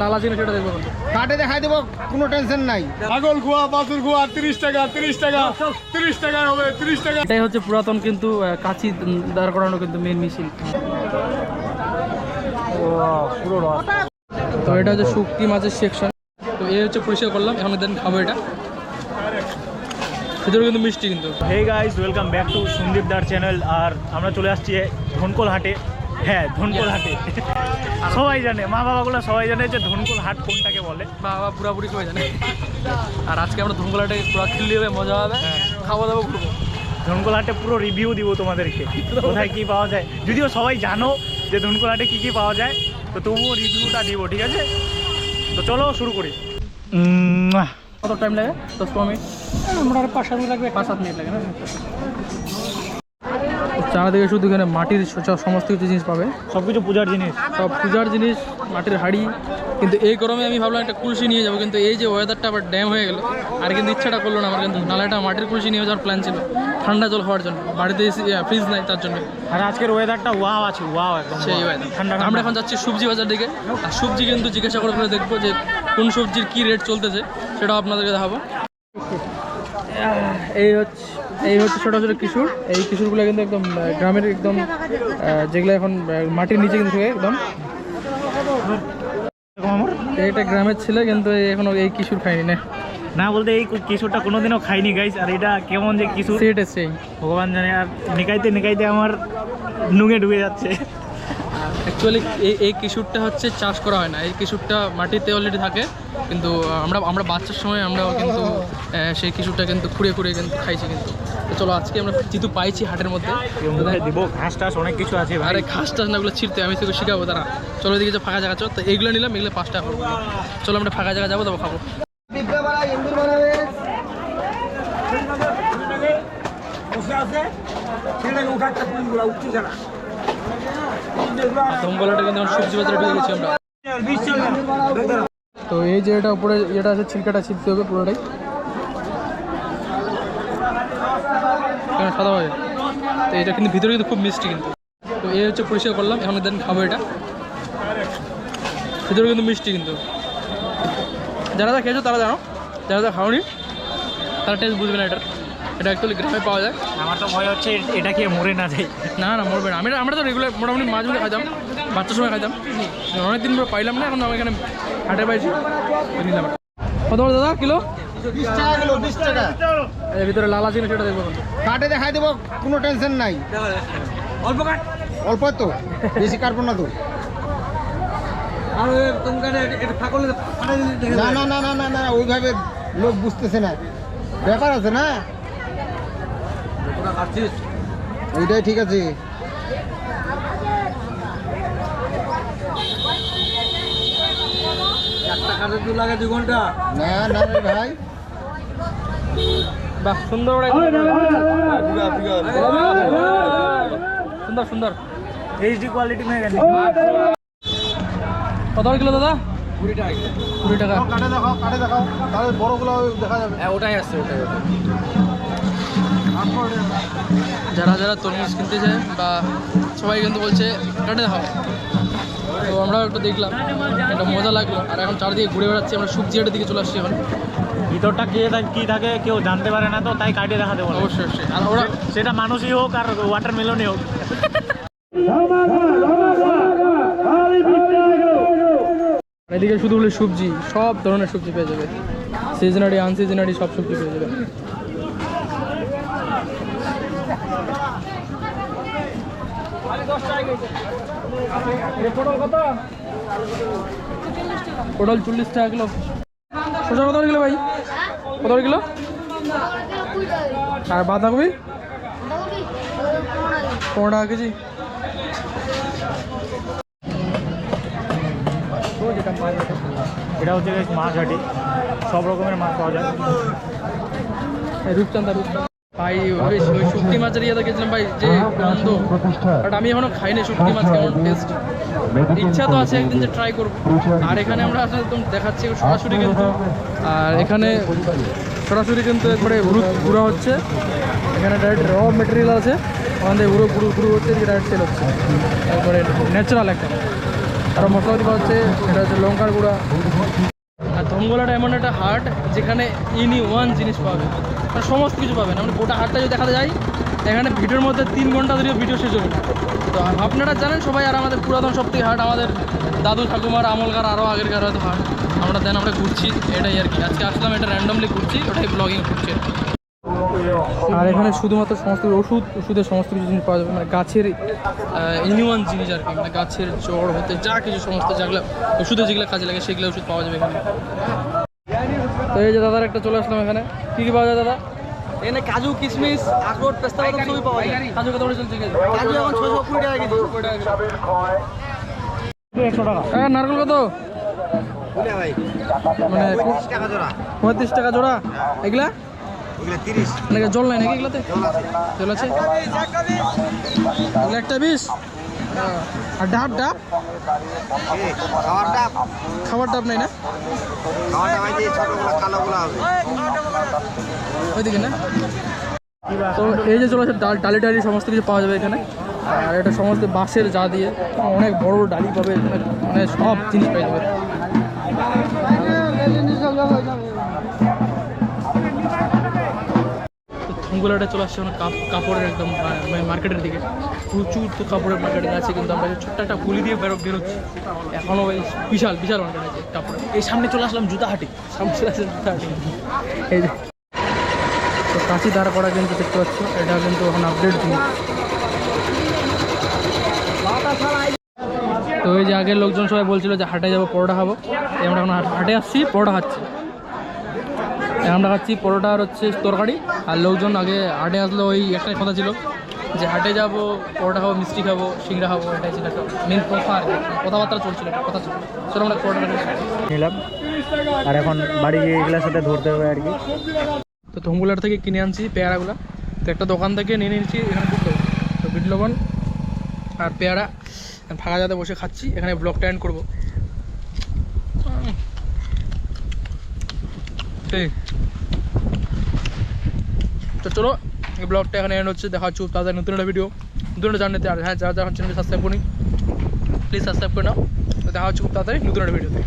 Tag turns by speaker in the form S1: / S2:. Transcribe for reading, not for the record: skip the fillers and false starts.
S1: লালা চিনি সেটা দেখবো
S2: কাটে দেখাই দেবো, কোনো টেনশন নাই।
S3: ছাগল গোয়া, বাছুর গোয়া 30 টাকা, 30 টাকা, 30 টাকা হবে, 30 টাকা।
S1: এটাই হচ্ছে পুরাতন কিন্তু কাঁচি দাঁড় করানো কিন্তু মেন মেশিন। পুরো রস। তো এটা হচ্ছে শুটকি মাছের সেকশন। তো এই হচ্ছে পরিষ্কার করলাম, এখন দেন খাবো এটা। ভিতরে কিন্তু মিষ্টি কিন্তু।
S4: Hey guys, welcome back to Sandeep দার চ্যানেল। আর আমরা চলে আসছি ধনকোল হাটে। হ্যাঁ, ধনকোল হাটে সবাই জানে, মা বাবাগুলো সবাই জানে যে ধনকোল হাট কোনটাকে বলে।
S1: বাবা পুরাপুরি সবাই জানে। আর আজকে আমরা ধনকোল হাটে পুরো খেললে হবে, মজা হবে, খাওয়া দাওয়া করবো।
S4: ধনকোল হাটে পুরো রিভিউ দিব তোমাদেরকে, কোথায় কী পাওয়া যায়। যদিও সবাই জানো যে ধনকোল হাটে কী কী পাওয়া যায়, তো তবুও রিভিউটা দিব, ঠিক আছে? তো চলো শুরু করি।
S1: কত টাইম লাগে? 10-15 মিনিট? মোটামুটি 5-7 মিনিট লাগবে। 5-7 মিনিট লাগে না? চারিদিকে শুধু এখানে মাটির সমস্ত কিছু জিনিস পাবে,
S4: সব কিছু পূজার জিনিস,
S1: সব পূজার জিনিস, মাটির হাঁড়ি। কিন্তু এই গরমে আমি ভাবলাম একটা কুলসি নিয়ে যাবো, কিন্তু এই যে ওয়েদারটা আবার ড্যাম হয়ে গেল, আর কিন্তু ইচ্ছাটা করলো না আমার। কিন্তু নাহলে একটা মাটির কুলসি নিয়ে যাওয়ার প্ল্যান ছিল, ঠান্ডা জল খাওয়ার জন্য। বাড়িতে ফ্রিজ নাই, তার জন্য।
S4: আর আজকের ওয়েদারটা ওয়াও আছে, ওয়াও একদম
S1: সেই ওয়েদার।
S4: ঠান্ডা।
S1: আমরা এখন যাচ্ছি সবজি বাজার দিকে, আর সবজি কিন্তু জিজ্ঞাসা করে দেখবো যে কোন সবজির কী রেট চলতেছে, সেটাও আপনাদেরকে দেখাবো। এই হচ্ছে ছোটো ছোটো কিশোর। এই কিশোরগুলো কিন্তু একদম গ্রামের, একদম যেগুলো এখন মাটির নিচে কিন্তু থাকে একদম। এটা গ্রামের ছেলে, কিন্তু এখনো এই কিশোর খাইনি না।
S4: না বলতে এই কিশোরটা কোনোদিনও খাইনি গাইস। আর এটা কেমন যে কিশোর
S1: সেটা সেই
S4: ভগবান জানে। আর নিকাইতে নিকাইতে আমার নুঙে ডুবে যাচ্ছে।
S1: অ্যাকচুয়ালি এই কিশোরটা হচ্ছে চাষ করা হয় না, এই কিশোরটা মাটিতে অলরেডি থাকে। কিন্তু আমরা বাচ্চার সময় আমরাও কিন্তু সেই কিশোরটা কিন্তু খুঁড়ে খুঁড়ে কিন্তু খাইছি। কিন্তু তো চলো, আজকে আমরা যেহেতু পাইছি হাটের মধ্যে
S4: দিব, ঘাস টাস অনেক কিছু আছে।
S1: আরে ঘাস টাস নাগুলো ছিঁড়তে আমি তোকে শিখাবো। তারা চলো এদিকে যে ফাঁকা জায়গা, চলো। তো এইগুলো নিলাম, এগুলো 5 টাকা করবো। চলো আমরা ফাঁকা জায়গা যাবো, তবে খাবো। ধনকোলহাটে কিন্তু সবজি বাজারে ঢুকে গেছি আমরা। তো এই যে এটা উপরে যেটা আছে, ছিলকাটা ছিলতে হবে পুরোটাই, কেন সাদা হয়। তো এটা কিন্তু ভিতরে কিন্তু খুব মিষ্টি কিন্তু। তো এই হচ্ছে পরিষ্কার করলাম, এখন দেন খাবো এটা। ভিতরে কিন্তু মিষ্টি কিন্তু। যারা যা খেয়েছো তারা জানো, যারা যা খাওনি তারা টেস্ট বুঝবে না এটার। এটা অ্যাকচুয়ালি গ্রামে পাওয়া যায়।
S4: আমার তো ভয় হচ্ছে এটা খেয়ে মরে না যায়।
S1: না না, মরবে না। আমরা তো রেগুলার মোটামুটি মাছগুলো খাইতাম, বাচ্চার সময় খাইতাম। অনেকদিন পরে পাইলাম না, এখন আমি এখানে হাটে পাইছি, নিলাম। কত বড় দাদা কিলো?
S2: 20 টাকা কিলো, 20 টাকা।
S1: এর ভিতরে লালা চিনি সেটা দেখবো।
S2: কাটে দেখাই দেবো, কোনো টেনশন নাই।
S1: অল্প কাট,
S2: অল্প তো, বেশি কাটবো না তো। না না না না না না, ওইভাবে লোক বুঝতেছে না, ব্যাপার আছে না। ওইটাই ঠিক আছে।
S1: লাগে 2 ঘন্টা।
S2: না না রে ভাই,
S1: বাহ, সুন্দর সুন্দর সুন্দর
S4: এইচডি কোয়ালিটি में गए।
S1: কত কিলো দাদা? 20 টাকা। 20 টাকা।
S2: কাটে দেখাও, কাটে দেখাও, তাহলে বড়গুলো দেখা যাবে।
S1: হ্যাঁ, ওটাই আসছে, ওটাই। যারা যারা তরমুজ কিনতে যায় বা সবাই কিন্তু বলছে কাটে দেখাও। তো আমরাও একটু দেখলাম, একটা মজা লাগলো। আর এখন চারদিকে ঘুরে বেড়াচ্ছি, আমরা সবজি হাটের দিকে চলে আসছি এখন।
S4: ভিতরটা কী থাকে কেউ জানতে পারে না, তো তাই কাটিয়ে দেখাতে বলে।
S1: অবশ্যই অবশ্যই। আর ওরা
S4: সেটা মানুষই হোক আর ওয়াটারমেলনই হোক।
S1: এদিকে শুধু বলে সবজি, সব ধরনের সবজি পেয়ে যাবে, সিজনারি আনসিজনারি সব সবজি পেয়ে যাবে। পটল 40 টাকা কিলো। শসা কত কিলো ভাই? কত কিলো? আর বাঁধাকপি 15 টাকা কেজি।
S4: এটা হচ্ছে মাছ হাটি, সব রকমের মাছ পাওয়া যায়।
S1: রূপচান্দা ভাই, ওই শুটকি মাছের ইয়েতে গেছিলাম ভাই, যে গন্ধ। বাট আমি এখনো খাইনি শুটকি মাছ, কেমন টেস্ট। ইচ্ছা তো আছে একদিন যে ট্রাই করবো। আর এখানে আমরা আসলে একদম দেখাচ্ছি সরাসরি কিন্তু। আর এখানে সরাসরি কিন্তু একবারে গুঁড়ো হচ্ছে। এখানে ডাইরেক্ট র মেটেরিয়াল আছে, ওখান থেকে গুঁড়ো হচ্ছে, ডাইরেক্ট সেল হচ্ছে, একবারে ন্যাচারাল একটা। আর মশলাপাতি পাওয়া হচ্ছে, এটা হচ্ছে লঙ্কার গুঁড়া। আর ধনগোলাটা এমন একটা হাট যেখানে ইন ওয়ান জিনিস পাবে, মানে সমস্ত কিছু পাবেন। আমরা গোটা হাটটা যদি দেখাতে যাই এখানে ভিডিওর মধ্যে 3 ঘন্টা ধরে ভিডিও শেষ হবে না। তো আপনারা জানেন সবাই, আর আমাদের পুরাতন সপ্তাহে হাট আমাদের দাদু ঠাকুমার আমলকার আরও আগেরকার হয়তো হাট আমরা ঘুরছি, এটাই আর কি। আজকে আসলাম, এটা র্যান্ডমলি ঘুরছি, ওটাই ব্লগিং করছি। আর এখানে শুধুমাত্র সমস্ত ওষুধের সমস্ত কিছু জিনিস পাওয়া যাবে, মানে গাছের ইনওয়ান জিনিস আর কি, মানে গাছের জ্বর হতে যা কিছু সমস্ত যেগুলো ওষুধে যেগুলো কাজে লাগে সেগুলো ওষুধ পাওয়া যাবে এখানে। তো এই যে দাদার একটা চলে আসলাম এখানে, কী কী পাওয়া যায় দাদা?
S2: এখানে কাজু, কিশমিশ, আখরোট, পেস্তা বাদাম সবই পাওয়া যায়।
S1: কাজু কত করে চলছে?
S2: কাজু এখন 620 টাকা কেজি।
S4: 100 টাকা।
S1: নারকেল কত?
S2: বুঝলে ভাই,
S1: মানে
S2: 35 টাকা জোড়া।
S1: 35 টাকা জোড়া। এগুলা
S2: ওগুলো 30।
S1: মানে জল নাই নাকি এগুলাতে? জল আছে। এগুলো একটা 20। আর ডাব খাবার ডাব নাই না? ওইদিকে না? তো এই যে চলে আসে ডালি সমস্ত কিছু পাওয়া যাবে এখানে। আর এটা সমস্ত বাঁশের যা দিয়ে অনেক বড় বড় ডালি পাবে, মানে সব জিনিস পেয়ে যাবে। ধনগোলাটা চলে আসছে মানে কাপড়ের একদম মার্কেটের দিকে। প্রচুর তো কাপড়ের মার্কেট আছে, কিন্তু আমরা ছোট্ট একটা গুলি দিয়ে বেরোচ্ছি। এখনও এই বিশাল মার্কেট আছে কাপড়ের।
S4: এই সামনে চলে আসলাম জুতা হাটে।
S1: এই যে তো কাঁচি দাঁড় করা কিন্তু দেখতে পাচ্ছ, এটা কিন্তু এখন আপডেট জিনিস। তো এই যে আগের লোকজন সবাই বলছিল যে হাটে যাবো পরোটা খাবো, আমরা এখন হাটে আসছি, পরোটা খাচ্ছি। আমরা খাচ্ছি পরোটা আর হচ্ছে তরকারি। আর লোকজন আগে হাটে আসলে ওই একটাই কথা ছিল যে হাটে যাবো, পরোটা খাবো, মিষ্টি খাবো, সিংড়া খাবো, এটাই ছিল একটা মেন কথা আর কি। কথাবার্তা চলছিল, কথা ছিল। চলো আমরা পরোটা
S4: নিলাম, আর এখন বাড়ি গিয়ে এগুলোর সাথে ধরতে হবে আর কি।
S1: তো ধনগোলার থেকে কিনে আনছি পেয়ারাগুলো। তো একটা দোকান থেকে নিয়ে নিয়েছি এখানে তো বিট লবণ আর পেয়ারা ফাঁকা জায়গাতে বসে খাচ্ছি। এখানে ব্লগটা এন্ড করবো। তো চলো এই ব্লগটা এখানে এন্ড হচ্ছে। দেখা হচ্ছে তাদের নতুন একটা ভিডিও, নতুন একটা জার্নিতে। আর হ্যাঁ, যারা চ্যানেলটি সাবস্ক্রাইব করি প্লিজ সাবস্ক্রাইব করে নাও। তো দেখা হচ্ছে খুব তাড়াতাড়ি নতুন একটা ভিডিওতে।